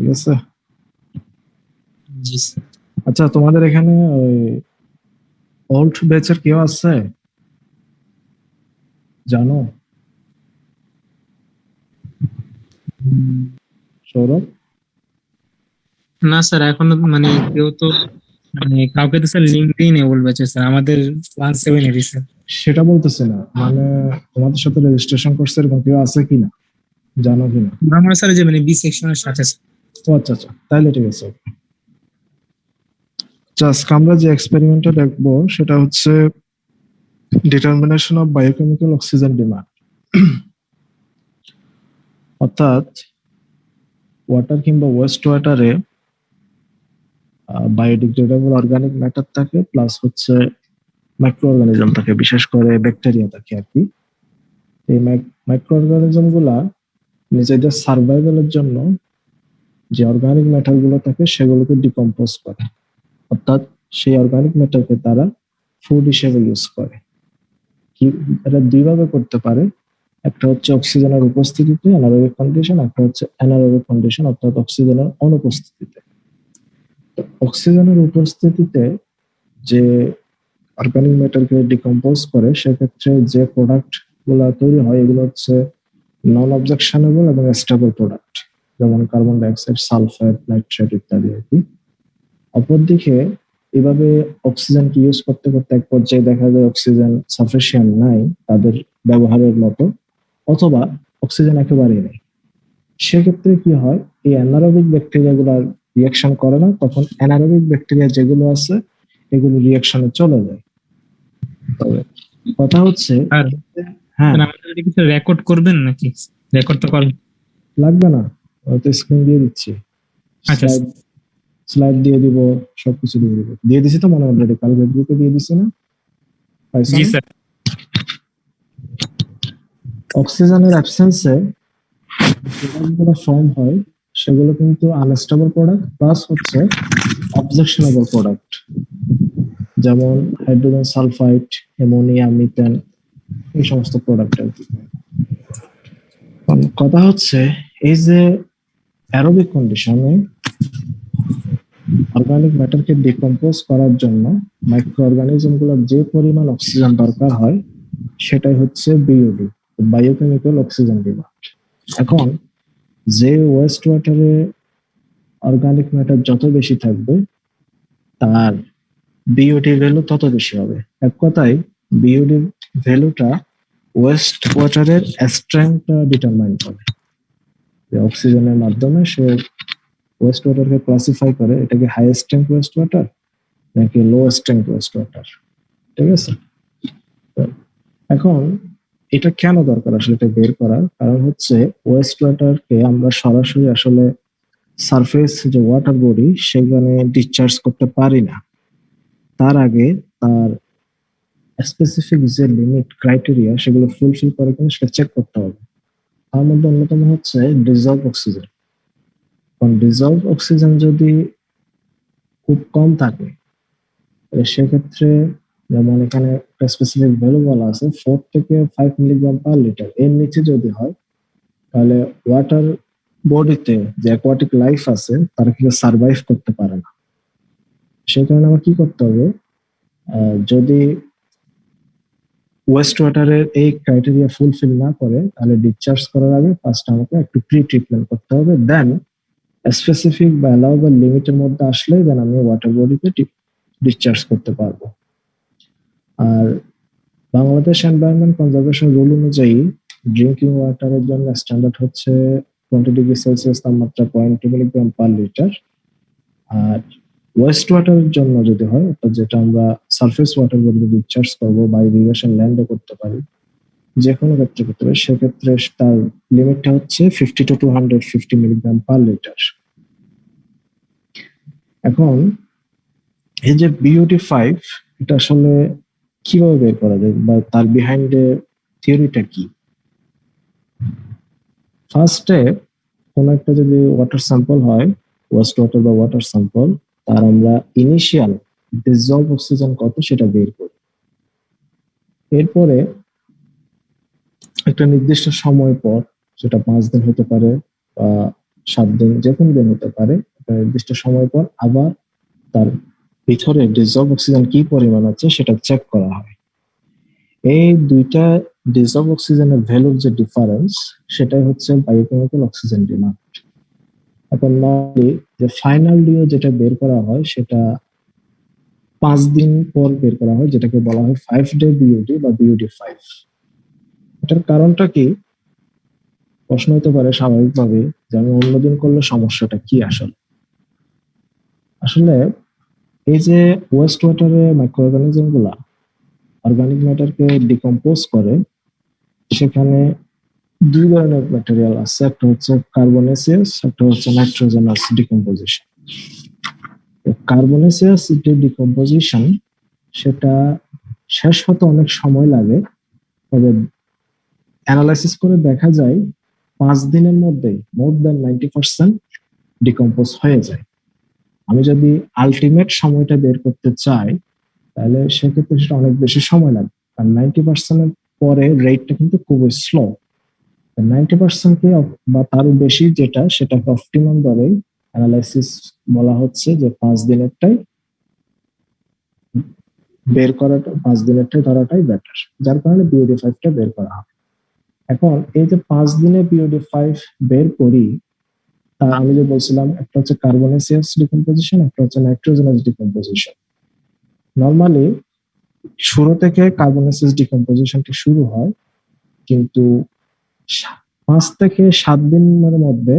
ঠিক আছে। জি স্যার। আচ্ছা, তোমাদের এখানে ওই ওল্ড ব্যাচের কেউ আছে জানো? সৌরভ? না স্যার, এখনো মানে কেউ তো মানে কাউকে তো স্যার লিঙ্ক দিই নেই বলবে স্যার, আমাদের 1-7 এরই স্যার। সেটা বলতেছে না, মানে তোমাদের সাথে রেজিস্ট্রেশন করছে এরকম কেউ আছে কিনা, জানো কিনা? আমার স্যার যে মানে বি সেকশনের সাথে স্যার। ও আচ্ছা আচ্ছা, তাহলে ঠিক আছে। আচ্ছা, আজকে আমরা যে এক্সপেরিমেন্টটা দেখবো সেটা হচ্ছে determination of biochemical oxygen demand. অর্থাৎ ওয়াটার কিংবা ওয়েস্ট ওয়াটারে বায়োডিগ্রেডেবল অর্গানিক ম্যাটার থাকে, প্লাস হচ্ছে মাইক্রো অর্গানিজম থাকে, বিশেষ করে ব্যাকটেরিয়া থাকে আর কি। এই মাইক্রো অর্গানিজম গুলা নিজেদের সার্ভাইভালের জন্য যে অর্গানিক ম্যাটার গুলো থাকে সেগুলোকে ডিকম্পোজ করে, অর্থাৎ সেই অর্গানিক ম্যাটারকে তারা ফুড হিসেবে ইউজ করে। কি, এটা দুইভাবে করতে পারে। একটা হচ্ছে অক্সিজেনের উপস্থিতিতে অ্যানারোবিক কন্ডিশন, একটা হচ্ছে অ্যানারোবিক কন্ডিশন অর্থাৎ অক্সিজেনের অনুপস্থিতিতে। তো অক্সিজেনের উপস্থিতিতে যে অর্গানিক ম্যাটারকে ডিকম্পোজ করে সেক্ষেত্রে যে প্রোডাক্ট গুলা তৈরি হয় এগুলো হচ্ছে নন অবজেকশনেবল এবং স্টেবল প্রোডাক্ট, যেমন কার্বন ডাইঅক্সাইড, সালফার, নাইট্রেট ইত্যাদি আর কি। অপরদিকে এভাবে অক্সিজেনকে ইউজ করতে করতে এক পর্যায়ে দেখা যায় অক্সিজেন সাফিসিয়েন্ট নাই তাদের ব্যবহারের মতো, অথবা অক্সিজেন একেবারেই নেই। সেক্ষেত্রে কি হয়, এই অ্যানারোবিক ব্যাকটেরিয়া গুলা রিয়াকশন করে না, তখন অ্যানারোবিক ব্যাকটেরিয়া যেগুলো আছে এগুলো রিয়াকশনে চলে যায়। তবে কথা হচ্ছে, আর হ্যাঁ, স্যার আমাদের এটা কিছু রেকর্ড করবেন নাকি? রেকর্ড তো করবেন। লাগবে না, হয়তো স্ক্রিন দিয়ে দিচ্ছি, আচ্ছা স্লাইড স্লাইড দিয়ে দিব, সবকিছু দিয়ে দিব, দিয়ে দিছি তো মনে অলরেডি, কাল ফেসবুকে দিয়ে দিছি না, পাইছো জি না? স্যার। অক্সিজেনের অ্যাবসেন্সে প্রোডাক্টগুলো ফর্ম হয় সেগুলো কিন্তু আনস্টেবল প্রোডাক্ট প্লাস হচ্ছে অবজেকশনেবল প্রোডাক্ট, যেমন হাইড্রোজেন সালফাইড, অ্যামোনিয়া, মিথেন, এই সমস্ত প্রোডাক্ট আর কি। কথা হচ্ছে, এই যে অ্যারোবিক কন্ডিশনে অর্গানিক ম্যাটারকে ডিকম্পোজ করার জন্য মাইক্রো অর্গানিজম গুলোর যে পরিমাণ অক্সিজেন দরকার হয় সেটাই হচ্ছে বিওডি, বায়োকেমিক্যাল অক্সিজেন ডিমান্ড। এখন যে ওয়েস্ট ওয়াটারে অর্গানিক ম্যাটার যত বেশি থাকবে তার বিওডি ভ্যালু তত বেশি হবে। এক কথায় বিওডি ভ্যালুটা ওয়েস্ট ওয়াটারের স্ট্রেংথটা ডিটারমাইন করে। অক্সিজেনের মাধ্যমে সে ওয়েস্ট ওয়াটারকে ক্লাসিফাই করে, এটাকে হাই স্ট্রেংথ ওয়েস্ট ওয়াটার নাকি লো স্ট্রেংথ ওয়েস্ট ওয়াটার। ঠিক আছে। তো এখন এটা কেন দরকার আসলে এটা বের করার কারণ হচ্ছে, ওয়েস্ট ওয়াটারকে আমরা সরাসরি আসলে সারফেস যে ওয়াটার বডি সেখানে ডিসচার্জ করতে পারি না, তার আগে তার স্পেসিফিক যে লিমিট ক্রাইটেরিয়া সেগুলো ফুলফিল করে কিনা সেটা চেক করতে হবে। তার মধ্যে অন্যতম হচ্ছে ডিজলভ অক্সিজেন। কারণ ডিজলভ অক্সিজেন যদি খুব কম থাকে তাহলে সেক্ষেত্রে, যেমন এখানে একটা স্পেসিফিক ভ্যালু বলা আছে 4 থেকে 5 মিলিগ্রাম পার লিটার, এর নিচে যদি হয় তাহলে ওয়াটার বডিতে যে অ্যাকোয়াটিক লাইফ আছে তারা কিন্তু সার্ভাইভ করতে পারে না। সেই কারণে আমার কি করতে হবে, যদি ওয়েস্ট ওয়াটারের এই ক্রাইটেরিয়া ফুলফিল না করে তাহলে ডিসচার্জ করার আগে ফার্স্ট আমাকে একটু প্রি ট্রিটমেন্ট করতে হবে, দেন স্পেসিফিক বা অ্যালাউয়েবল লিমিটের মধ্যে আসলেই দেন আমি ওয়াটার বডিতে ডিসচার্জ করতে পারবো। আর বাংলাদেশ এনভায়রনমেন্ট কনজারভেশন রুল অনুযায়ী ড্রিঙ্কিং ওয়াটারের জন্য স্ট্যান্ডার্ড হচ্ছে 20 ডিগ্রি সেলসিয়াস তাপমাত্রা 0.2 মিলিগ্রাম পার লিটার। আর ওয়েস্ট ওয়াটারের জন্য যদি হয়, অর্থাৎ যেটা আমরা সারফেস ওয়াটার বডিতে ডিসচার্জ করবো বা ইরিগেশন ল্যান্ডে করতে পারি, যে কোনো ক্ষেত্রে করতে পারি, সেক্ষেত্রে তার লিমিটটা হচ্ছে 50 to 250 মিলিগ্রাম পার লিটার। এখন এই যে বিউটি 5, এটা আসলে কিভাবে বের করা যায় বা তার বিহাইন্ডে থিওরিটা কি? ফার্স্টে কোন একটা যদি ওয়াটার স্যাম্পল হয়, ওয়েস্ট ওয়াটার বা ওয়াটার স্যাম্পল, তার আমরা ইনিশিয়াল ডিসলভ অক্সিজেন কত সেটা বের করি। এরপরে একটা নির্দিষ্ট সময় পর, সেটা 5 দিন হতে পারে বা 7 দিন, যে কোনো দিন হতে পারে, একটা নির্দিষ্ট সময় পর আবার তার ভিতরে ডিজলভ অক্সিজেন কি পরিমাণ আছে সেটা চেক করা হয়। এই দুইটা ডিজলভ অক্সিজেনের ভ্যালুর যে ডিফারেন্স, সেটাই হচ্ছে বায়োকেমিক্যাল অক্সিজেন ডিমান্ড। এখন নর্মালি যে ফাইনাল ডিও যেটা বের করা হয় সেটা 5 দিন পর বের করা হয়, যেটাকে বলা হয় 5 ডে বিওডি বা বিওডি 5। এটার কারণটা কি? প্রশ্ন হতে পারে স্বাভাবিকভাবে যে আমি অন্যদিন করলে সমস্যাটা কি। আসলে আসলে এই যে ওয়েস্ট ওয়াটারে মাইক্রো অর্গানিজম গুলা অর্গানিক ম্যাটারকে ডিকম্পোজ করে, সেখানে দুই ধরনের ম্যাটেরিয়াল আছে, একটা হচ্ছে কার্বনেসিয়াস, একটা হচ্ছে নাইট্রোজেনাস ডিকম্পোজিশন। কার্বনেসিয়াস যে ডিকম্পোজিশন সেটা শেষ হতে অনেক সময় লাগে, তবে অ্যানালাইসিস করে দেখা যায় 5 দিনের মধ্যেই মোর দ্যান 90% ডিকম্পোজ হয়ে যায়। আমি যদি আলটিমেট সময়টা বের করতে চাই তাহলে সেক্ষেত্রে সেটা অনেক বেশি সময় লাগবে, কারণ 90% পরে রেটটা কিন্তু খুবই স্লো। 90% কে বা তারও বেশি যেটা, সেটাকে অপটিমাম ধরে অ্যানালাইসিস বলা হচ্ছে যে 5 দিনেরটাই বের করাটা, 5 দিনেরটাই ধরাটাই বেটার, যার কারণে বিওডি 5টা বের করা হয়। এখন এই যে 5 দিনে বিওডি 5 বের করি, তা আমি যে বলছিলাম একটা হচ্ছে কার্বনেসিয়াস ডিকম্পোজিশন, একটা হচ্ছে নাইট্রোজেনাস ডিকম্পোজিশন। নর্মালি শুরু থেকে কার্বনেসিয়াস ডিকম্পোজিশনটা শুরু হয়, কিন্তু 5 থেকে 7 দিনের মধ্যে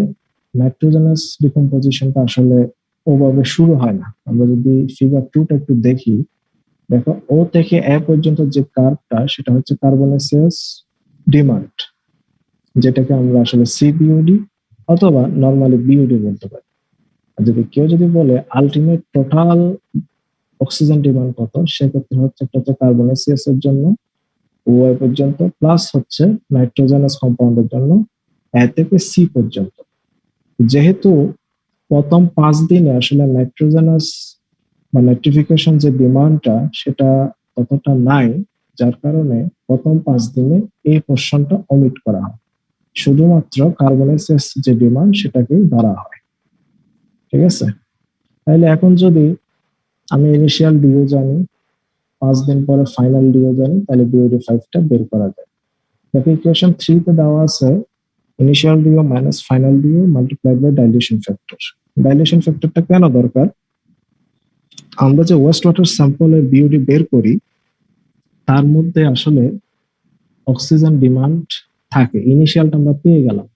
নাইট্রোজেনাস ডিকম্পোজিশনটা আসলে ওভাবে শুরু হয় না। আমরা যদি ফিগার 2টা একটু দেখি, দেখো ও থেকে এ পর্যন্ত যে কার্ভটা সেটা হচ্ছে কার্বনেসিয়াস ডিমান্ড, যেটাকে আমরা আসলে সিবিওডি অথবা নর্মালি বিওডি বলতে পারি। আর যদি কেউ যদি বলে আলটিমেট টোটাল অক্সিজেন ডিমান্ড কত, সেক্ষেত্রে হচ্ছে একটা হচ্ছে কার্বনেসিয়াস এর জন্য ওয়াই পর্যন্ত, প্লাস হচ্ছে নাইট্রোজেনাস কম্পাউন্ডের জন্য এ থেকে সি পর্যন্ত। যেহেতু প্রথম 5 দিনে আসলে নাইট্রোজেনাস বা নাইট্রিফিকেশন যে ডিমান্ডটা সেটা ততটা নাই, যার কারণে প্রথম 5 দিনে এই পোর্শনটা অমিট করা হয়, শুধুমাত্র কার্বনেসিয়াস যে ডিমান্ড সেটাকেই ধরা হয়। ঠিক আছে? তাহলে এখন যদি আমি ইনিশিয়াল ডিও জানি, 5 দিন পরে ফাইনাল ডিও জানি, তাহলে বিওডি 5টা বের করা যায়। দেখো ইকুয়েশন 3-তে দেওয়া আছে initial DO minus final DO multiplied by dilution factor. Dilution ফ্যাক্টরটা কেন দরকার? আমরা যে ওয়েস্ট ওয়াটার স্যাম্পলের বিওডি বের করি, তার মধ্যে আসলে অক্সিজেন ডিমান্ড থাকে। ইনিশিয়ালটা আমরা পেয়ে গেলাম,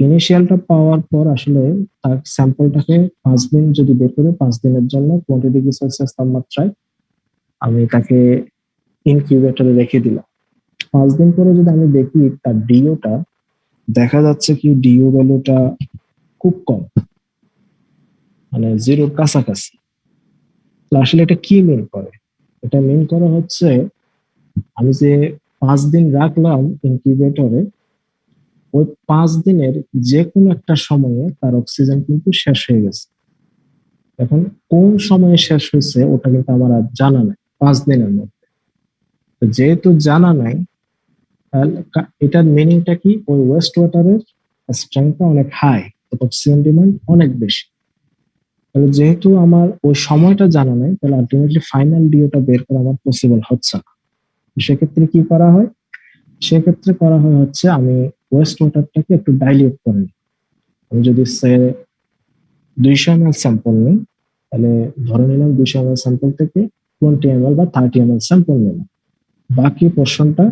ইনিশিয়ালটা পাওয়ার পর আসলে তার স্যাম্পলটাকে 5 দিন যদি বের করি, 5 দিনের জন্য 20°C তাপমাত্রায় আমি তাকে ইনকিউবেটরে রেখে দিলাম। 5 দিন পরে যদি আমি দেখি তার ডিওটা, দেখা যাচ্ছে কি ডিও ভ্যালুটা খুব কম, মানে জিরোর কাছাকাছি। তো আসলে এটা কি মিন করে? এটা মিন করা হচ্ছে আমি যে 5 দিন রাখলাম ইনকিউবেটরে, ওই 5 দিনের যে কোনো একটা সময়ে তার অক্সিজেন কিন্তু শেষ হয়ে গেছে। এখন কোন সময়ে শেষ হয়েছে ওটা কিন্তু আমার আর জানা নাই 5 দিনের মধ্যে। তো যেহেতু জানা নাই, তাহলে এটার মিনিংটা কি? ওই ওয়েস্ট ওয়াটারের স্ট্রেংথটা অনেক হাই, অক্সিজেন ডিমান্ড অনেক বেশি। তাহলে যেহেতু আমার ওই সময়টা জানা নাই, তাহলে আলটিমেটলি ফাইনাল ডিওটা বের করা আমার পসিবল হচ্ছে না। সেক্ষেত্রে কি করা হয়? সেক্ষেত্রে করা হয় হচ্ছে আমি ওয়েস্ট ওয়াটারটাকে একটু ডাইলিউট করে নিই। আমি যদি 200 ml স্যাম্পল নিই, তাহলে ধরে নিলাম 200 ml স্যাম্পল থেকে 20 ml বা 30 ml স্যাম্পল নিলাম, বাকি পোর্শনটা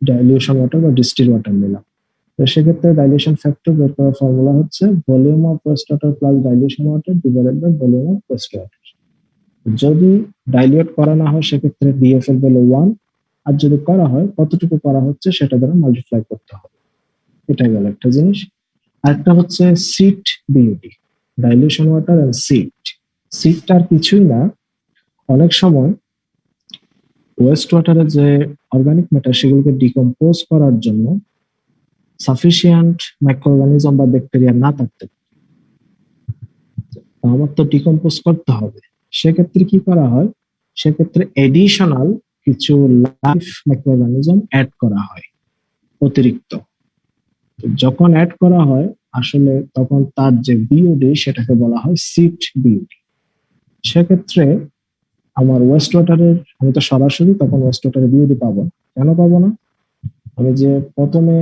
ডাইলিউশন ওয়াটার বা ডিস্টিল ওয়াটার নিলাম। তো সেক্ষেত্রে ডাইলিউশন ফ্যাক্টর বের করার ফর্মুলা হচ্ছে volume of waste water plus dilution water divided by volume of waste water. যদি ডাইলিউট করা না হয় সেক্ষেত্রে ডিএফএল ভ্যালু 1, আর যদি করা হয় কতটুকু করা হচ্ছে সেটা দ্বারা মাল্টিপ্লাই করতে হবে। এটা গেল একটা জিনিস। আরেকটা হচ্ছে সিট বিউটি, ডাইলিউশন ওয়াটার এন্ড সিট। সিটটা আর কিছুই না, অনেক সময় ওয়েস্ট ওয়াটারে যে অর্গানিক ম্যাটার সেগুলোকে ডিকম্পোজ করার জন্য সাফিসিয়েন্ট মাইক্রো অর্গানিজম বা ব্যাকটেরিয়া না থাকতে পারে। তো আমার তো ডিকম্পোজ করতে হবে, সেক্ষেত্রে কি করা হয়? সেক্ষেত্রে এডিশনাল কিছু লাইফ মাইক্রো অর্গানিজম অ্যাড করা হয় অতিরিক্ত। তো যখন অ্যাড করা হয় আসলে তখন তার যে বিওডি সেটাকে বলা হয় সিট বিওডি। সেক্ষেত্রে আমার ওয়েস্ট ওয়াটারের, আমি তো সরাসরি তখন ওয়েস্ট ওয়াটারের বিওডি পাবো না। কেন পাবো না? আমি যে প্রথমে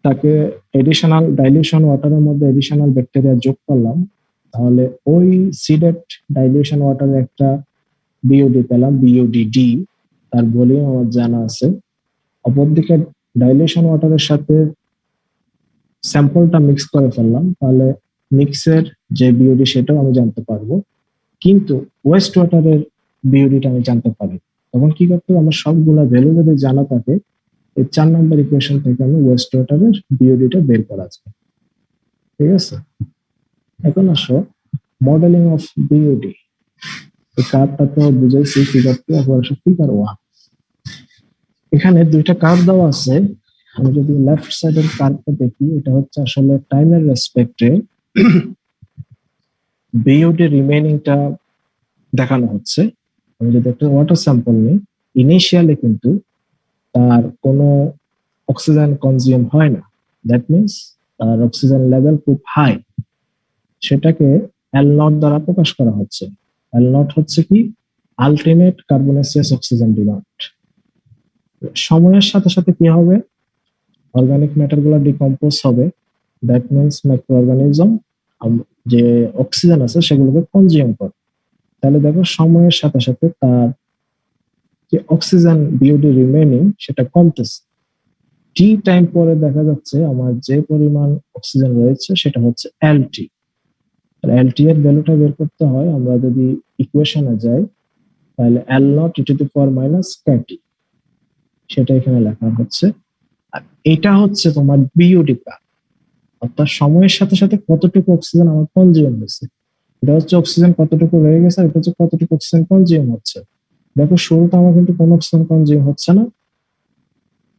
তাকে এডিশনাল ডাইলিউশন ওয়াটারের মধ্যে এডিশনাল ব্যাকটেরিয়া যোগ করলাম, তাহলে ওই সিডেড ডাইলিউশন ওয়াটারে একটা বিওডি পেলাম, বিওডি ডি, তার ভলিউম আমার জানা আছে। অপরদিকে ডাইলিউশন ওয়াটারের সাথে স্যাম্পলটা মিক্স করে ফেললাম, তাহলে মিক্সের যে বিওডি সেটাও আমি জানতে পারবো, কিন্তু ওয়েস্ট ওয়াটারের বিওডিটা আমি জানতে পারি। তখন কি করতে হবে, আমার সবগুলা ভ্যালু যদি জানা থাকে, এই 4 নম্বর ইকুয়েশন থেকে আমি ওয়েস্ট ওয়াটারের বিওডিটা বের করা যায়। ঠিক আছে, এখন আসো মডেলিং অফ বিওডি। এই কার্ভটা তো বুঝাইছি কি করতে, এখন আসো ফিগার 1। এখানে দুইটা কার্ভ দেওয়া আছে। আমি যদি লেফট সাইডের কার্ভটা দেখি, এটা হচ্ছে আসলে টাইমের রেসপেক্টে বিওডি রিমেইনিংটা দেখানো হচ্ছে। আমি যদি একটা ওয়াটার স্যাম্পল নিই, ইনিশিয়ালি কিন্তু তার কোনো অক্সিজেন কনজিউম হয় না, দ্যাট মিনস তার অক্সিজেন লেভেল খুব হাই। সেটাকে এল নট দ্বারা প্রকাশ করা হচ্ছে। এল নট হচ্ছে কি, আলটিমেট কার্বনেসিয়াস অক্সিজেন ডিমান্ড। সময়ের সাথে সাথে কি হবে, অর্গানিক ম্যাটার গুলো ডিকম্পোজ হবে, দ্যাট মিনস মাইক্রো অর্গানিজম যে অক্সিজেন আছে সেগুলোকে কনজিউম করে। তাহলে দেখো সময়ের সাথে সাথে তার যে অক্সিজেন বিওডি রিমেইনিং সেটা কমতেছে। টি টাইম পরে দেখা যাচ্ছে আমার যে পরিমাণ অক্সিজেন রয়েছে সেটা হচ্ছে এলটি। এলটি এর ভ্যালুটা বের করতে হয়, আমরা যদি ইকুয়েশনে যাই তাহলে L naught e to the power minus KT, সেটা এখানে লেখা হচ্ছে। আর এটা হচ্ছে তোমার বিওডি কার্ভ, অর্থাৎ সময়ের সাথে সাথে কতটুকু অক্সিজেন আমার কনজিউম হয়েছে। এটা হচ্ছে অক্সিজেন কতটুকু রয়ে গেছে, আর এটা হচ্ছে কতটুকু অক্সিজেন কনজিউম হচ্ছে। দেখো শুরুতে আমার কিন্তু কোনো অক্সিজেন কনজিউম হচ্ছে না।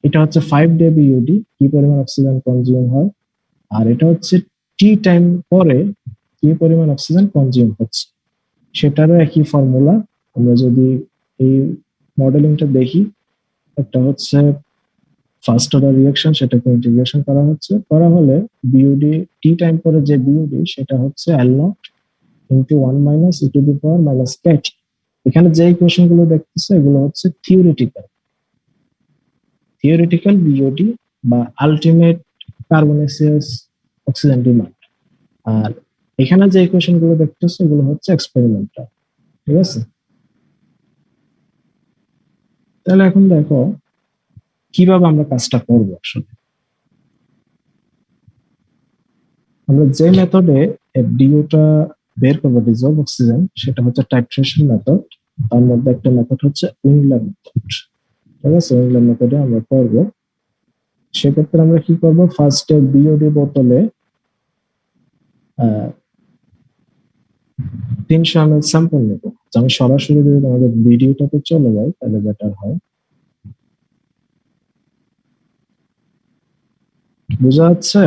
এটা হচ্ছে 5 ডে বিওডি, কি পরিমাণ অক্সিজেন কনজিউম হয়। আর এটা হচ্ছে টি টাইম পরে কি পরিমাণ অক্সিজেন কনজিউম হচ্ছে, সেটারও একই ফর্মুলা। আমরা যদি এই মডেলিংটা দেখি, একটা হচ্ছে ফার্স্ট অর্ডার রিঅ্যাকশন, সেটাকে ইন্টিগ্রেশন করা হচ্ছে, করা হলে বিওডি টি টাইম পরে যে বিওডি সেটা হচ্ছে L naught into 1 - e to the power minus KT. এখানে যে ইকুয়েশন গুলো দেখতেছে এগুলো হচ্ছে থিওরিটিক্যাল, থিওরিটিক্যাল বিওডি বা আলটিমেট কার্বনেসিয়াস অক্সিজেন ডিমান্ড। আর এখানে যে ইকুয়েশন গুলো দেখতেছে এগুলো হচ্ছে এক্সপেরিমেন্টাল। ঠিক আছে, তাহলে এখন দেখো কিভাবে আমরা কাজটা করবো। আসলে আমরা যে মেথডে ডিওটা বের করবো, ডিজলভ অক্সিজেন, সেটা হচ্ছে টাইট্রেশন মেথড। তার মধ্যে একটা মেথড হচ্ছে উইংলার মেথড। ঠিক আছে, উইংলার মেথডে আমরা করবো। সেক্ষেত্রে আমরা কি করবো, ফার্স্টে বিওডি বোতলে 300 ml স্যাম্পল নেবো। আমি সরাসরি যদি আমাদের ভিডিওটাতে চলে যাই তাহলে বেটার হয়, বোঝা যাচ্ছে?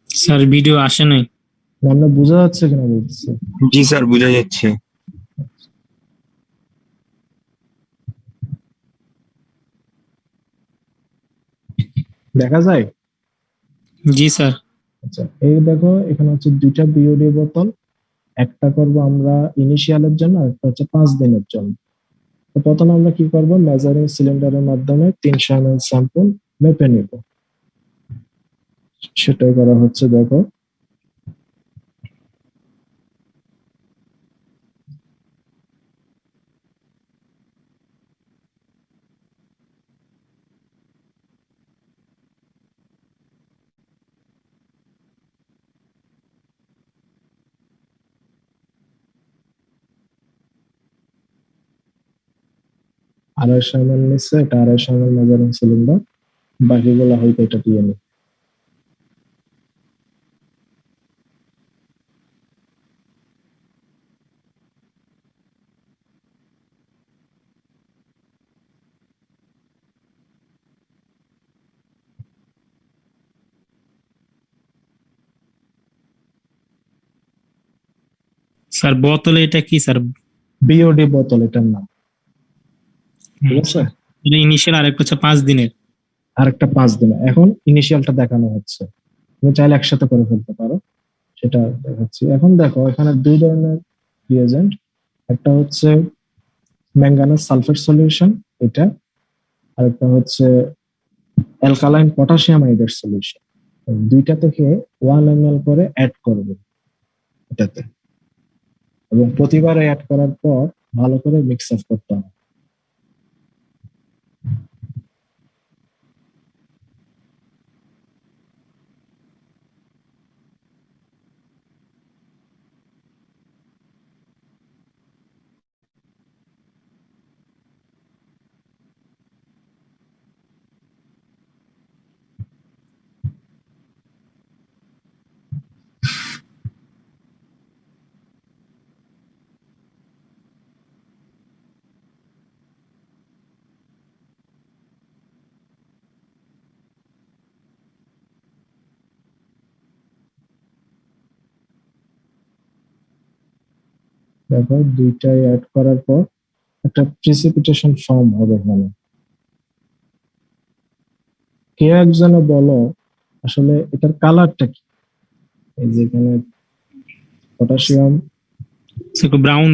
স্যার ভিডিও আসে নাই। আমরা বোঝা যাচ্ছে কিনা বলতেছি। জি স্যার, বোঝা যাচ্ছে। দেখা যায়? জি স্যার। আচ্ছা, এই দেখো এখানে হচ্ছে দুইটা বিওডি বোতল, একটা করব আমরা ইনিশিয়ালের জন্য, আর একটা হচ্ছে 5 দিনের জন্য। তো প্রথমে আমরা কি করব, মেজারিং সিলিন্ডারের মাধ্যমে 300 ml স্যাম্পল মেপে নিব। সেটাই করা হচ্ছে, দেখো। আড়াইশো ml নিচ্ছে, এটা 250 ml মেজারিং সিলিন্ডার, বাকিগুলো হয়তো এটা দিয়ে নিই। স্যার বোতলে এটা কি স্যার? বিওডি বোতল এটার নাম। ঠিক আছে, এটা ইনিশিয়াল, আর একটা হচ্ছে 5 দিনের। আর একটা 5 দিন। এখন ইনিশিয়ালটা দেখানো হচ্ছে, তুমি চাইলে একসাথে করে ফেলতে পারো, সেটা দেখাচ্ছি। এখন দেখো এখানে দুই ধরনের রিয়েজেন্ট, একটা হচ্ছে ম্যাঙ্গানাস সালফেট সলিউশন, এটা, আর একটা হচ্ছে অ্যালকালাইন পটাশিয়াম আইডের সলিউশন। দুইটা থেকে 1 ml করে অ্যাড করবে এটাতে, এবং প্রতিবার অ্যাড করার পর ভালো করে মিক্স আপ করতে হবে। দেখো দুইটাই অ্যাড করার পর একটা প্রিসিপিটেশন ফর্ম হবে এখানে। কেউ একজন বলো আসলে এটার কালারটা কি? এই যে এখানে পটাশিয়াম একটু ব্রাউন।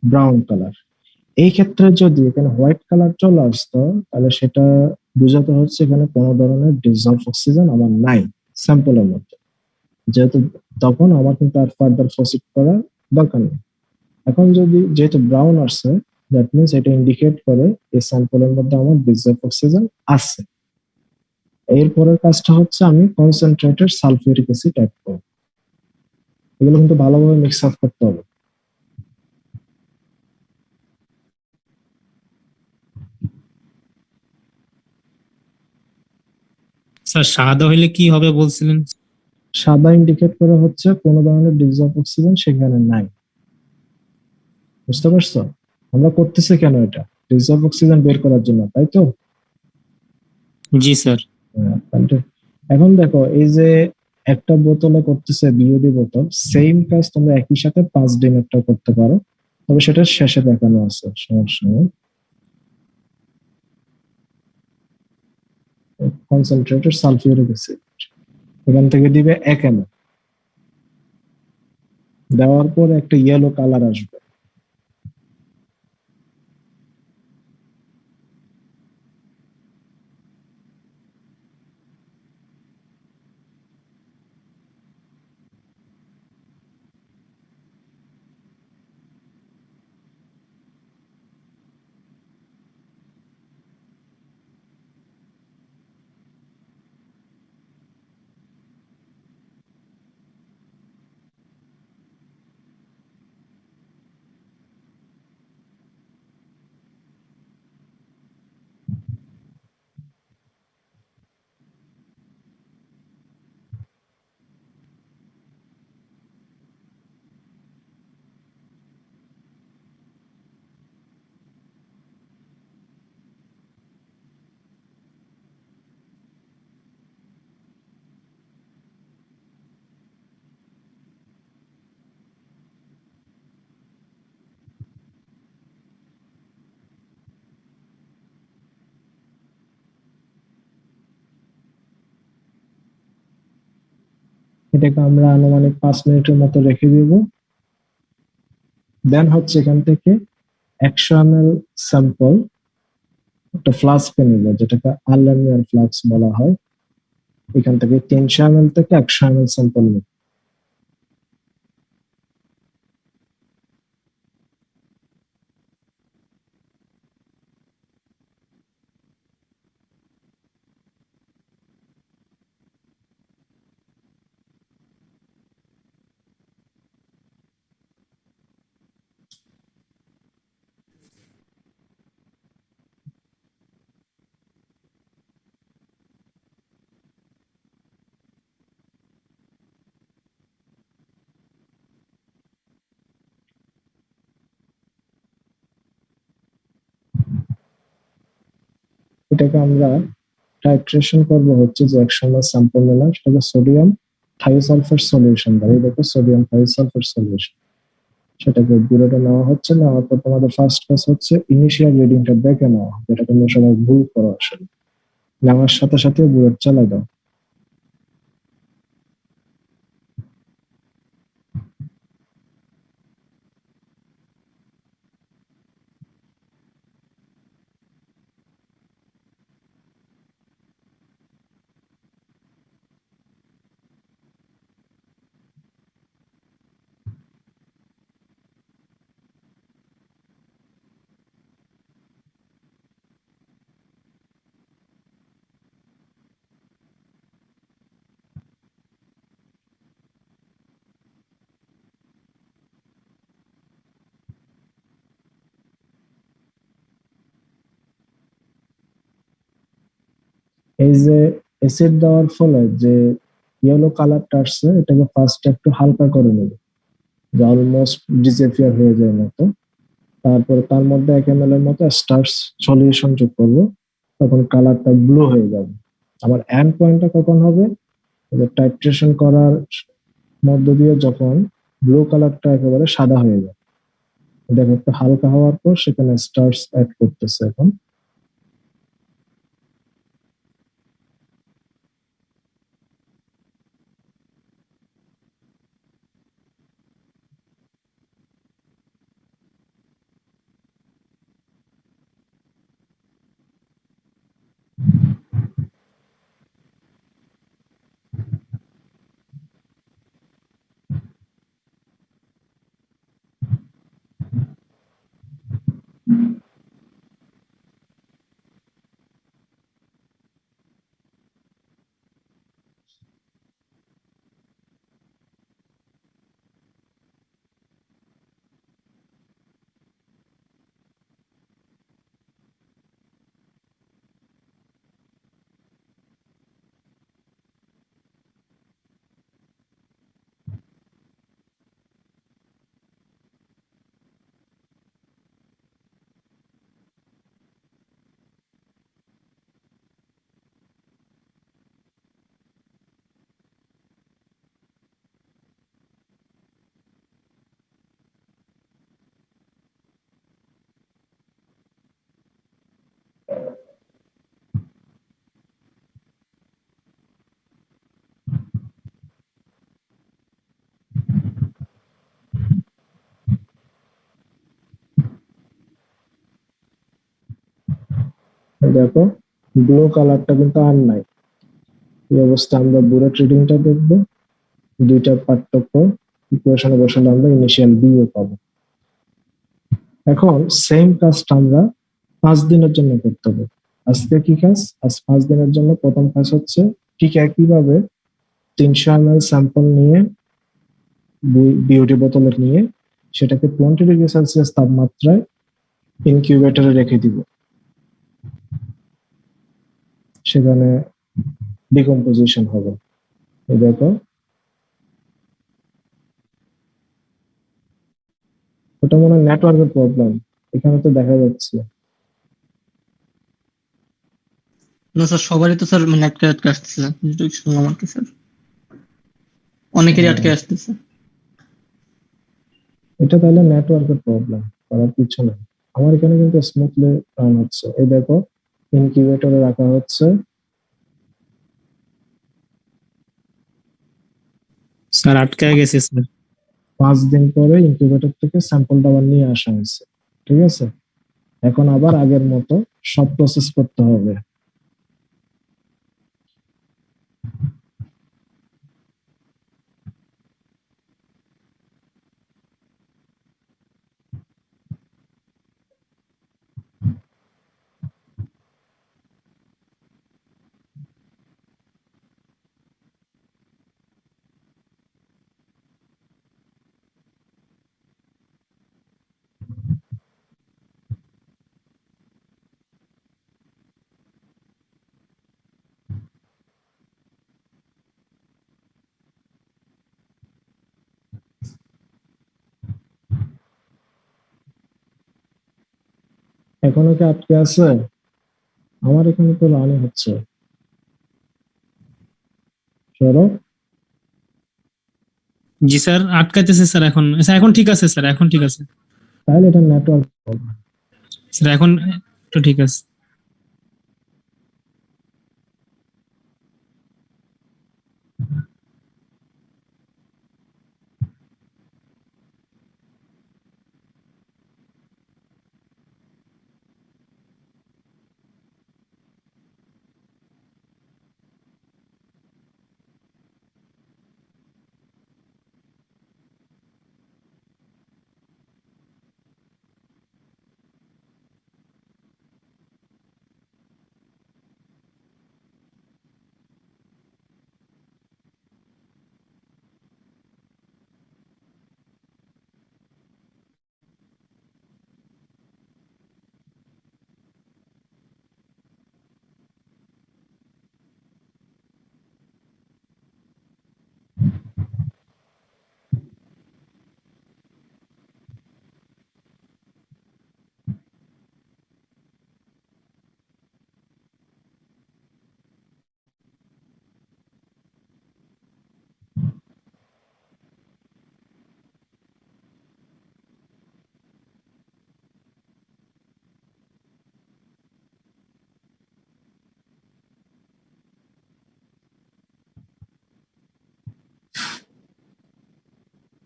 ব্রাউন কালার, এই ক্ষেত্রে যদি এখানে হোয়াইট কালার চলে আসতো তাহলে সেটা বোঝাতে হচ্ছে এখানে কোনো ধরনের ডিসলভ অক্সিজেন আমার নাই স্যাম্পলের মধ্যে, যেহেতু তখন আমার কিন্তু আর ফার্দার প্রসিড করার দরকার নেই। এখন যদি যেহেতু ব্রাউন আসছে, দ্যাট মিনস এটা ইন্ডিকেট করে এই স্যাম্পলের মধ্যে আমার ডিসলভ অক্সিজেন আছে। এরপরের কাজটা হচ্ছে আমি কনসেন্ট্রেটেড সালফিউরিক অ্যাসিড অ্যাড করব। এগুলো কিন্তু ভালোভাবে মিক্স আপ করতে হবে। স্যার সাদা হইলে কি হবে বলছিলেন? সাদা ইন্ডিকেট করে হচ্ছে কোনো ধরনের ডিসলভ অক্সিজেন সেখানে নাই। বুঝতে পারছো? আমরা করতেছি কেন এটা? ডিসলভ অক্সিজেন বের করার জন্য, তাই তো? জি স্যার। তাহলে এখন দেখো এই যে একটা বোতলে করতেছে বিওডি বোতল, সেম কাজ তোমরা একই সাথে 5 দিনেরটা করতে পারো, তবে সেটা শেষে দেখানো আছে, সমস্যা নেই। কনসেন্ট্রেটেড সালফিউরিক অ্যাসিড এখান থেকে দিবে 1 ml, দেওয়ার পর একটা ইয়েলো কালার আসবে। এটাকে আমরা আনুমানিক 5 মিনিটের মতো রেখে দিব। দেন হচ্ছে এখান থেকে 100 ml স্যাম্পল একটা ফ্লাস্কে নিব, যেটাকে আর্লেনিয়ার ফ্লাক্স বলা হয়। এখান থেকে 300 ml থেকে 100 ml স্যাম্পল নিব। এটাকে আমরা টাইট্রেশন করব হচ্ছে যে 100 ml স্যাম্পল নিলাম, সেটাকে সোডিয়াম থাইওসালফেট সলিউশন দ্বারা, এই দেখো সোডিয়াম থাইওসালফেট সলিউশন, সেটাকে দূরেটা নেওয়া হচ্ছে। নেওয়ার পর তোমাদের ফার্স্ট কাজ হচ্ছে ইনিশিয়াল রিডিংটা দেখে নেওয়া, যেটা তোমরা সবাই ভুল করো আসলে। নেওয়ার সাথে সাথে বুলেট চালাই দাও। এই যে অ্যাসিড দেওয়ার ফলে যে ইয়েলো কালারটা আসছে, এটাকে ফার্স্ট একটু হালকা করে নেবে, যে অলমোস্ট ডিসঅ্যাপিয়ার হয়ে যায় মতো। তারপরে তার মধ্যে 1 ml এর মতো স্টার্চ সলিউশন যোগ করবো, তখন কালারটা ব্লু হয়ে যাবে। আবার এন্ড পয়েন্টটা কখন হবে, যে টাইট্রেশন করার মধ্য দিয়ে যখন ব্লু কালারটা একেবারে সাদা হয়ে যায়, দেখো একটু হালকা হওয়ার পর সেখানে স্টার্চ অ্যাড করতেছে এখন। দেখো ব্লু কালারটা কিন্তু আর নাই। এই অবস্থা আমরা বুলেট রিডিংটা দেখবো, দুইটার পার্থক্য ইকুয়েশনে বসালে আমরা ইনিশিয়াল বিও পাবো। এখন সেম কাজটা আমরা 5 দিনের জন্য করতে হবে। আজকে কি কাজ, আজ 5 দিনের জন্য প্রথম কাজ হচ্ছে ঠিক একইভাবে 300 ml স্যাম্পল নিয়ে, বিওটি বোতলে নিয়ে সেটাকে 20 ডিগ্রি সেলসিয়াস তাপমাত্রায় ইনকিউবেটরে রেখে দিব। সেখানে ডিকম্পোজিশন হবে। এই দেখো, ওটা মনে হয় নেটওয়ার্কের প্রবলেম, এখানে তো দেখা যাচ্ছে। না স্যার, সবারই তো স্যার মানে আটকে আটকে আসতেছে, যেটুকু শুনলাম আর কি স্যার, অনেকেরই আটকে আসতেছে। এটা তাহলে নেটওয়ার্কের প্রবলেম, করার কিছু নেই। আমার এখানে কিন্তু স্মুথলি রান হচ্ছে। এই দেখো, ইনকিউবেটরে রাখা হচ্ছে। স্যার আটকে গেছে স্যার। 5 দিন পরে ইনকিউবেটর থেকে স্যাম্পলটা আবার নিয়ে আসা হয়েছে। ঠিক আছে, এখন আবার আগের মতো সব প্রসেস করতে হবে। এখনো কি আটকে আছে? আমার এখানে তো রানই হচ্ছে। সরো। জি স্যার, আটকাইতেছে স্যার। এখন স্যার এখন ঠিক আছে স্যার, এখন ঠিক আছে তাহলে এটা নেটওয়ার্ক প্রবলেম। স্যার, এখন তো ঠিক আছে।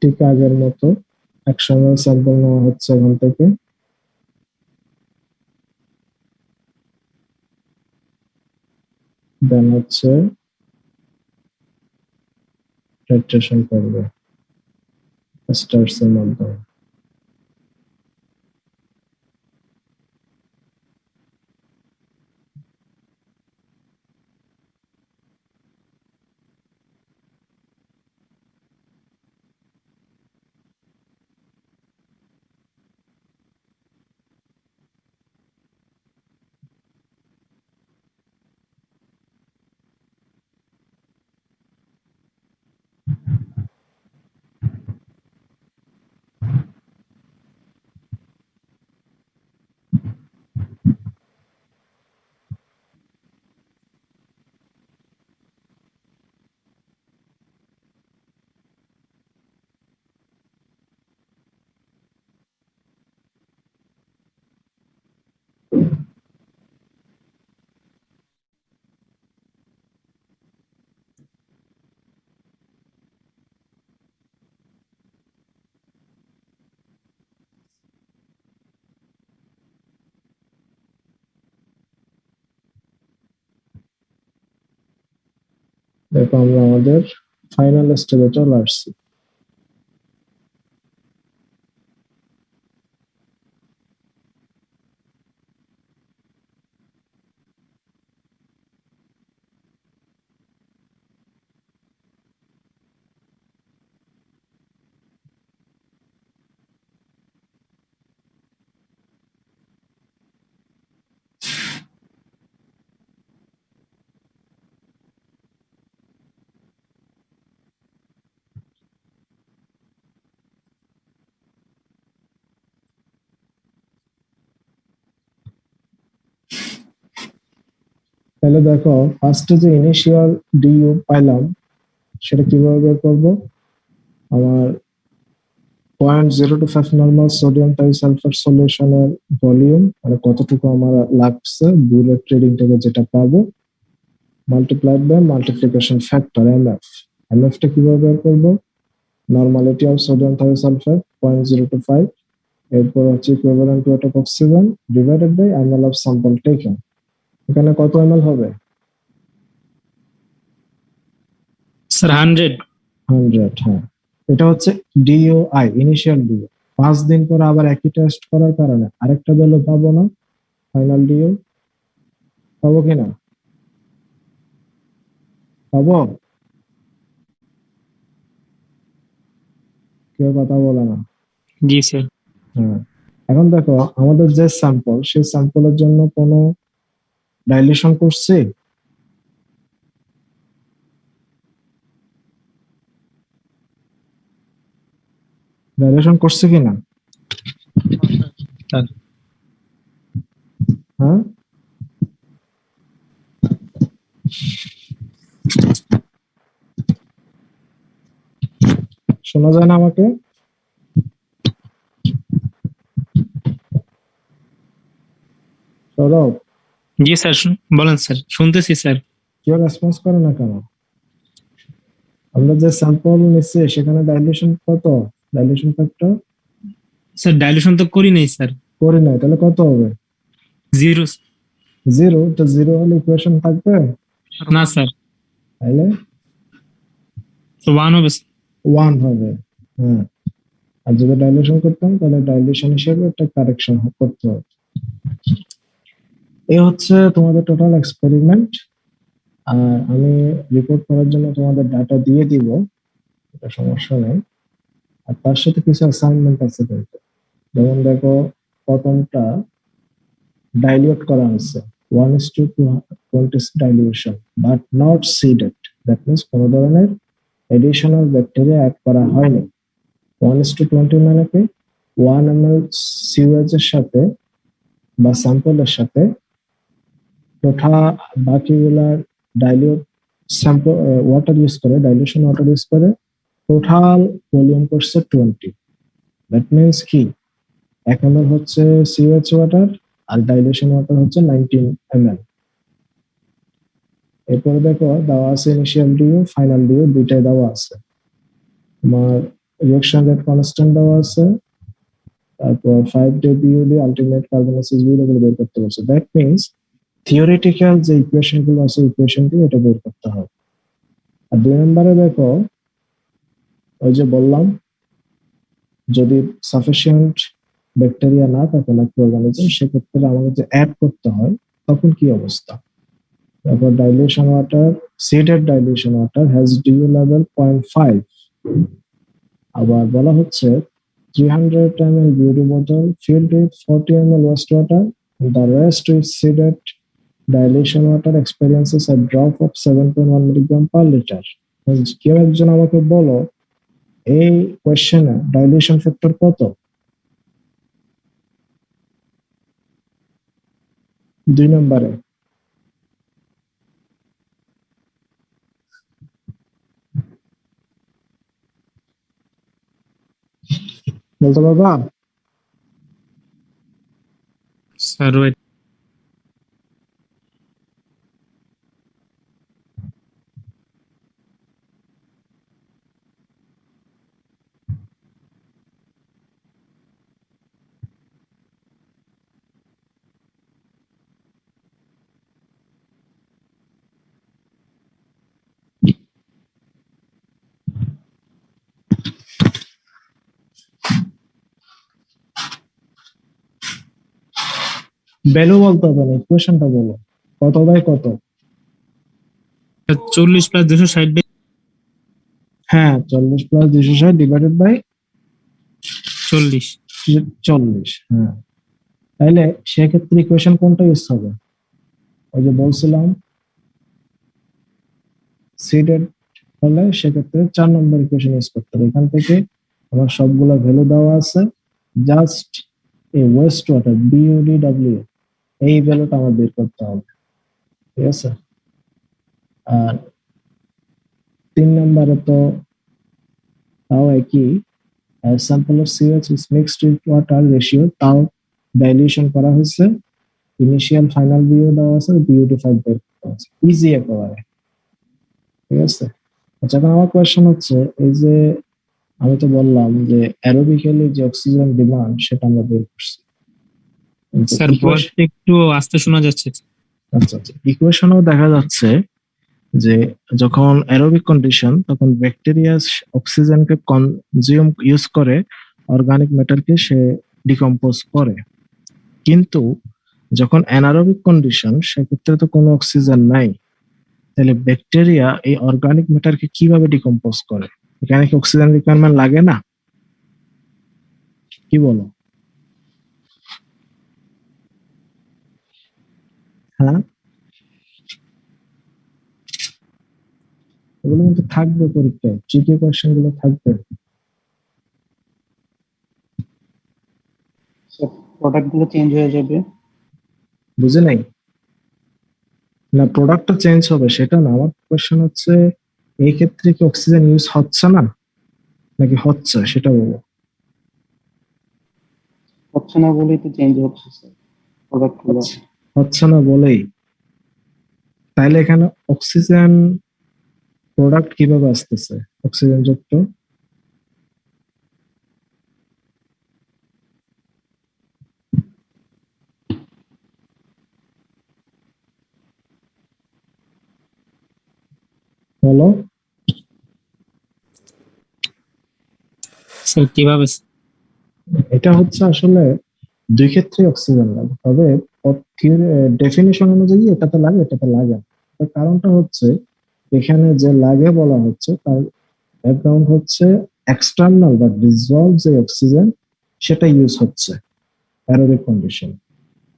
ঠিক আগের মতো 100 ml স্যাম্পল নেওয়া হচ্ছে এখান থেকে। দেন হচ্ছে টাইট্রেশন করবে স্টার্স এর মাধ্যমে। দেখো আমরা আমাদের ফাইনাল স্টেজে চলে আসছি। তাহলে দেখো ফার্স্টে যে ইনিশিয়াল ডিইউ পাইলাম সেটা কিভাবে বের করবো। আমার 0.025 নর্মাল সোডিয়াম থাইসালফেট সলিউশনের ভলিউম মানে কতটুকু আমার লাগছে বুলেট ট্রেডিং থেকে যেটা পাবো multiplied by multiplication factor MF. MF টা কিভাবে বের করবো, নর্মালিটি অফ সোডিয়াম থাইসালফেট 0.025 এরপর হচ্ছে equivalent weight of oxygen divided by ml of sample taken. এখানে কত এমএল হবে? স্যার 100। 100। হ্যাঁ, এটা হচ্ছে ডিওআই ইনিশিয়াল ডিও। 5 দিন পর আবার একই টেস্ট করার কারণে আরেকটা ভ্যালু পাবো না, ফাইনাল ডিও পাবো কিনা? পাবো? কেউ কথা বলে না। জি স্যার। হ্যাঁ, এখন দেখো আমাদের যে স্যাম্পল সেই স্যাম্পলের জন্য কোনো ডাইলিউশন করছি? ডাইলিউশন করছে কিনা? স্যার হ্যাঁ, শোনা যায় না আমাকে? সৌরভ, জি স্যার, বলেন স্যার, শুনতেছি স্যার। কেউ রেসপন্স করে না কেন? আমরা যে স্যাম্পল নিচ্ছি সেখানে ডাইলিউশন কত, ডাইলিউশন ফ্যাক্টর? স্যার ডাইলুশন তো করি নাই স্যার। করি নাই, তাহলে কত হবে? 0। 0। তো 0 হলে ইকুয়েশন থাকবে? না স্যার, তাহলে 1 হবে। 1 হবে। হ্যাঁ, আর যদি ডাইলিউশন করতাম তাহলে ডাইলিউশন হিসেবে একটা কারেকশন করতে হবে। এই হচ্ছে তোমাদের টোটাল এক্সপেরিমেন্ট। আর আমি রিপোর্ট করার জন্য তোমাদের ডাটা দিয়ে দিব, এটা সমস্যা নেই। আর তার সাথে কিছু অ্যাসাইনমেন্ট আছে কিন্তু। যেমন দেখো প্রথমটা ডাইলিউট করা হয়েছে 1:20 dilution but not seeded. That means কোনো ধরনের এডিশনাল ব্যাকটেরিয়া অ্যাড করা হয়নি। 1:20 মানে কি 1 ml সিওএইচ এর সাথে বা স্যাম্পলের সাথে টোটাল বাকিগুলার ডাইলিউট স্যাম্পল ওয়াটার ইউজ করে, ডাইলিউশন ওয়াটার ইউজ করে টোটাল ভলিউম করছে 20। দ্যাট মিনস কি 1 ml হচ্ছে সিওএইচ ওয়াটার আর ডাইলিউশন ওয়াটার হচ্ছে 19 ml। এরপরে দেখো দেওয়া আছে ইনিশিয়াল ডিও ফাইনাল ডিও দুইটাই দেওয়া আছে। তোমার রিঅ্যাকশন রেট কনস্ট্যান্ট দেওয়া আছে, তারপর 5 ডে বিওডি, আলটিমেট কার্বনাইসিস বিওডি এগুলো বের করতে বলছে। দ্যাট মিনস থিওরিটিক্যাল যে ইকুয়েশন গুলো আছে ইকুয়েশন দিয়ে এটা বের করতে হবে। আর 2 নম্বরে দেখো, ওই যে বললাম যদি সাফিসিয়েন্ট ব্যাকটেরিয়া না থাকে মাইক্রোঅর্গানিজম, সেক্ষেত্রে আমাদের যে অ্যাড করতে হয় তখন কি অবস্থা। তারপর dilution water, seeded dilution water has DO level 0.5। আবার বলা হচ্ছে 300 ml beauty bottle filled with 40 ml wastewater, the rest with seeded dilution water experiences a drop of 7.1 milligram per liter. কেউ একজন আমাকে বলো এই কোয়েশ্চেনে ডাইলিউশন ফ্যাক্টর কত? 2 নম্বরে বলতে পারবা? স্যার ওয়েট, ভ্যালু বলতে হবে না, ইকুয়েশনটা বলো কত বাই কত। 40 + 260 হ্যাঁ 40 + 260 ডিভাইডেড বাই 40। 40। হ্যাঁ, তাইলে সেক্ষেত্রে ইকুয়েশন কোনটা ইউজ হবে? ওই যে বলছিলাম সিডেড হলে সেক্ষেত্রে 4 নম্বর ইকুয়েশন ইউজ করতে হবে। এখান থেকে আমার সবগুলো ভ্যালু দেওয়া আছে, জাস্ট এই ওয়েস্ট ওয়াটার বিইউডিডব্লিউ এই ভ্যালুটা আমার বের করতে হবে, ঠিক আছে। আর 3 নম্বরে তো তাও একই, sample of CH is mixed with water ratio, তাও ডাইলিউশন করা হয়েছে, ইনিশিয়াল ফাইনাল বিও দেওয়া আছে, বিইউডি 5 বের করতে আছে, ইজি একেবারে, ঠিক আছে। আচ্ছা এখন আমার কোয়েশ্চেন হচ্ছে, এই যে আমি তো বললাম যে অ্যারোবিক্যালি যে অক্সিজেন ডিমান্ড সেটা আমরা বের করছি, কিন্তু স্যার ভয়েস একটু আস্তে শোনা যাচ্ছে। আচ্ছা আচ্ছা, ইকুয়েশনেও দেখা যাচ্ছে যে যখন অ্যারোবিক কন্ডিশন তখন ব্যাকটেরিয়া অক্সিজেনকে কনজিউম ইউজ করে অর্গানিক ম্যাটারকে সে ডিকম্পোজ করে, কিন্তু যখন অ্যানারোবিক কন্ডিশন সেক্ষেত্রে তো কোনো অক্সিজেন নাই, তাহলে ব্যাকটেরিয়া এই অর্গানিক ম্যাটারকে কিভাবে ডিকম্পোজ করে? এখানে কি অক্সিজেন রিকোয়ারমেন্ট লাগে না? কি বলো? হ্যাঁ, এগুলো কিন্তু থাকবে পরীক্ষায়, জিকে কোয়েশ্চেন গুলো থাকবে। প্রোডাক্ট গুলো চেঞ্জ হয়ে যাবে। বুঝে নাই? না প্রোডাক্টটা চেঞ্জ হবে সেটা না, আমার কোয়েশ্চেন হচ্ছে এই ক্ষেত্রে কি অক্সিজেন ইউজ হচ্ছে না নাকি হচ্ছে সেটা বলো। হচ্ছে না বলেই তো চেঞ্জ হচ্ছে স্যার প্রোডাক্ট গুলো। হচ্ছে না বলেই, তাইলে এখানে অক্সিজেন প্রোডাক্ট কিভাবে আসতেছে অক্সিজেন যুক্ত? বলো। স্যার কিভাবে? এটা হচ্ছে আসলে দুই ক্ষেত্রে অক্সিজেন লাগে, তবে ডেফিনিশন অনুযায়ী এটাতে লাগে এটাতে লাগে না। তার কারণটা হচ্ছে এখানে যে লাগে বলা হচ্ছে তার ব্যাকগ্রাউন্ড হচ্ছে এক্সটার্নাল বা ডিসলভ যে অক্সিজেন সেটা ইউজ হচ্ছে অ্যারোবিক কন্ডিশন।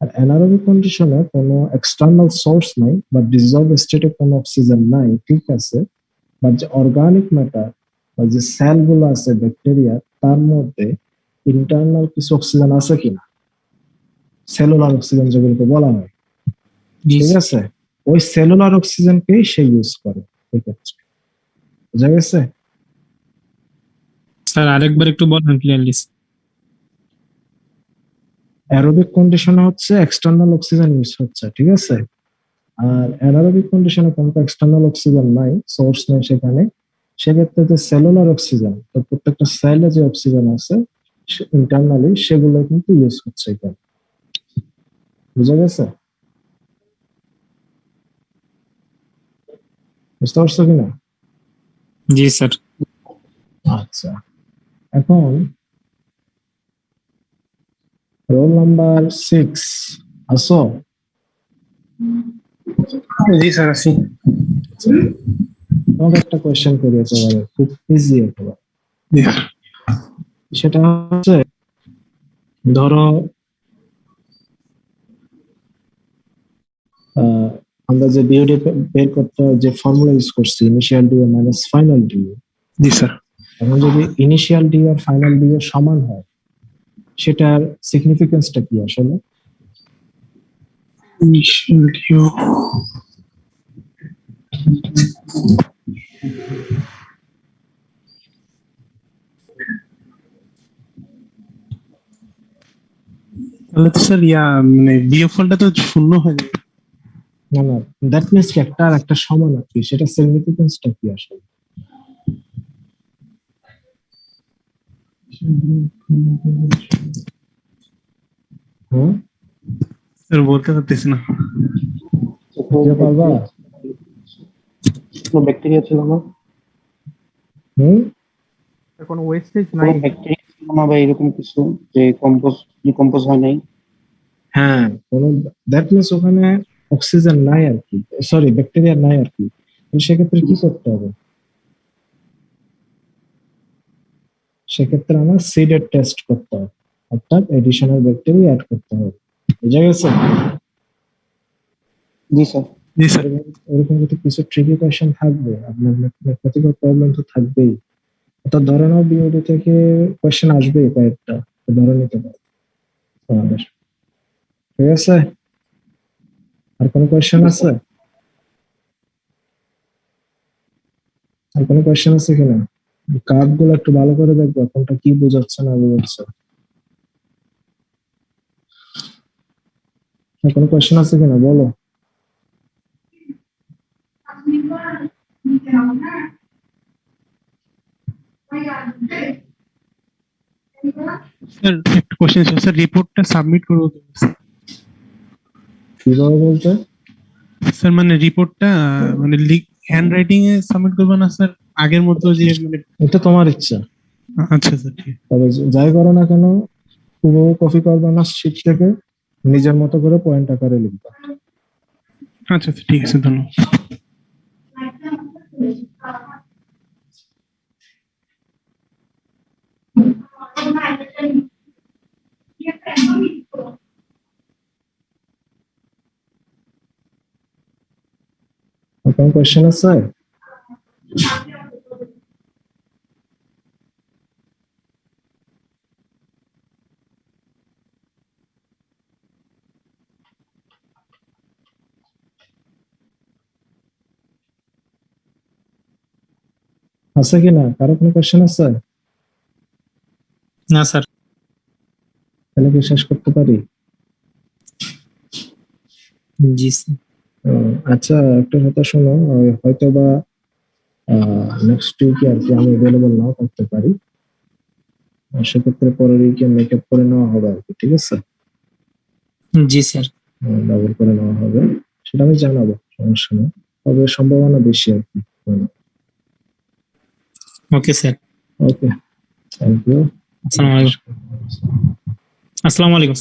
আর অ্যানারোবিক কন্ডিশনে কোনো এক্সটার্নাল সোর্স নাই বা ডিসলভ স্টেটে কোনো অক্সিজেন নাই, ঠিক আছে, বাট যে অর্গানিক ম্যাটার বা যে সেল গুলো আছে ব্যাকটেরিয়া তার মধ্যে ইন্টারনাল কিছু অক্সিজেন আছে কিনা, সেলুলার অক্সিজেন যেগুলোকে বলা হয়, ঠিক আছে, ওই সেলুলার অক্সিজেনকেই সে ইউজ করে এক্ষেত্রে। বুঝা গেছে? স্যার আরেকবার একটু বলেন ক্লিয়ারলি। অ্যারোবিক কন্ডিশনে হচ্ছে এক্সটার্নাল অক্সিজেন ইউজ হচ্ছে, ঠিক আছে, আর অ্যানারোবিক কন্ডিশনে কোনো এক্সটার্নাল অক্সিজেন নাই, সোর্স নেই সেখানে, সেক্ষেত্রে যে সেলুলার অক্সিজেন, তো প্রত্যেকটা সেলে যে অক্সিজেন আছে ইন্টারনালি সেগুলো কিন্তু ইউজ হচ্ছে এখানে। বুঝা গেছে? বুঝতে পারছো কিনা? জি স্যার। আচ্ছা, এখন রোল নাম্বার 6 আসো। জি স্যার আছি। তোমাকে একটা কোয়েশ্চেন করি, একেবারে খুব ইজি একেবারে। জি। সেটা হচ্ছে, ধরো আহ, আমরা যে বিওডি বের করতে যে ফর্মুলা ইউজ করছি, initial D minus final D, জি স্যার। এখন যদি ইনিশিয়াল ডি আর ফাইনাল ডি এর সমান হয়, সেটার সিগনিফিকেন্সটা কি আসলে? তাহলে তো স্যার মানে বিয়োগফলটা তো শূন্য হয়ে যাবে। না না, দ্যাট মিনস কি একটা আর একটা সমান আর কি, সেটা সিগনিফিকেন্সটা কি আসলে? হ্যাঁ, স্যার বলতে পারতেছি না। বুঝতে পারবা? কোনো ব্যাকটেরিয়া ছিল না, হুম, কোনো ওয়েস্টেজ কোনো ব্যাকটেরিয়া ছিল না বা এরকম কিছু যে ডিকম্পোজ হয় নাই? হ্যাঁ, কোনো, দ্যাট মিনস ওখানে অক্সিজেন নাই আর কি, সরি ব্যাকটেরিয়া নাই আর কি। তাহলে সেক্ষেত্রে কি করতে হবে? সেক্ষেত্রে আমার সিডের টেস্ট করতে হবে, অর্থাৎ এডিশনাল ব্যাকটেরিয়া অ্যাড করতে হবে। বুঝা গেছে? জি স্যার। জি স্যার। এরকম যদি কিছু ট্রিকি কোয়েশ্চেন থাকবে, আপনার ম্যাথমেটিক্যাল প্রবলেম তো থাকবেই। অর্থাৎ ধরে নাও বিওডি থেকে কোয়েশ্চেন আসবেই কয়েকটা, তো ধরে নিতে পারো তোমাদের। ঠিক আছে? আর কোনো কোয়েশ্চেন আছে? আর কোনো কোয়েশ্চেন আছে কিনা? কার্ড গুলো একটু ভালো করে দেখবো, কোনটা কি বোঝাচ্ছে না বোঝাচ্ছে। আর কোনো কোয়েশ্চেন আছে কিনা বলো। স্যার একটা কোশ্চেন ছিল স্যার, রিপোর্টটা সাবমিট করবো তো? কিভাবে বলতে? স্যার মানে রিপোর্টটা মানে হ্যান্ড রাইটিং এ সাবমিট করবো না স্যার, আগের মতো যে মানে? এটা তোমার ইচ্ছা, আচ্ছা স্যার ঠিক তবে যাই করো না কেন, পুরো কপি করবে না শিট থেকে, নিজের মতো করে পয়েন্ট আকারে লিখবে। আচ্ছা আচ্ছা ঠিক আছে, ধন্যবাদ। আর কোনো কোয়েশ্চেন আছে? আছে কিনা, কারো কোনো কোয়েশ্চেন আছে? না স্যার। তাহলে কি শেষ করতে পারি? জি স্যার। আচ্ছা, একটা কথা শোনো, হয়তো বা নেক্সট উইকে আর কি আমি অ্যাভেলেবল নাও করতে পারি। সেক্ষেত্রে পরের উইকে মেকআপ করে নেওয়া হবে আর কি, ঠিক আছে? জি স্যার। ডাবল করে নেওয়া হবে, সেটা আমি জানাবো, সমস্যা নেই। তবে সম্ভাবনা বেশি আর কি। Okay sir. Okay, thank you. আসসালামু আলাইকুম। আসসালামু আলাইকুম।